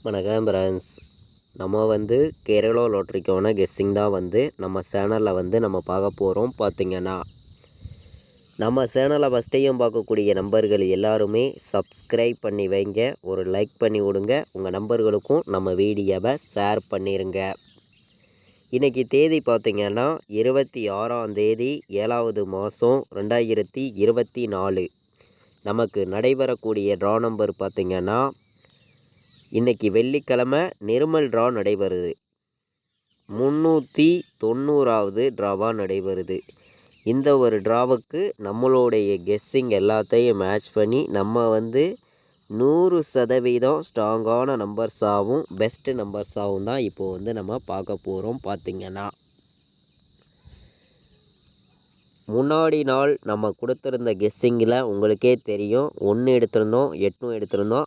வணக்கம் ஃப்ரெண்ட்ஸ். நம்ம கேரளா லாட்ரிக்கான கெஸ்ஸிங் தான் நம்ம சேனலில் நம்ம பார்க்க போகிறோம். பார்த்திங்கன்னா நம்ம சேனலை ஃபஸ்ட்டையும் பார்க்கக்கூடிய நம்பர்கள் எல்லாருமே சப்ஸ்கிரைப் பண்ணி வைங்க, ஒரு லைக் பண்ணி விடுங்க, உங்கள் நம்பர்களுக்கும் நம்ம வீடியோவை ஷேர் பண்ணிடுங்க. இன்றைக்கி தேதி பார்த்திங்கன்னா 26ஆம் தேதி 7வது மாதம் 2024. நமக்கு நடைபெறக்கூடிய ட்ரா நம்பர் பார்த்திங்கன்னா இன்றைக்கி வெள்ளிக்கிழமை நிர்மல் ட்ரா நடைபெறுது. 390வது ட்ராவாக நடைபெறுது. இந்த ஒரு ட்ராவுக்கு நம்மளுடைய கெஸ்ஸிங் எல்லாத்தையும் மேட்ச் பண்ணி நம்ம 100% ஸ்ட்ராங்கான நம்பர்ஸாகவும் பெஸ்ட்டு நம்பர்ஸாகவும் தான் இப்போது நம்ம பார்க்க போகிறோம். பார்த்திங்கன்னா முன்னாடி நாள் நம்ம கொடுத்துருந்த கெஸ்ஸிங்கில் உங்களுக்கே தெரியும், 1 எடுத்திருந்தோம், 8 எடுத்திருந்தோம்.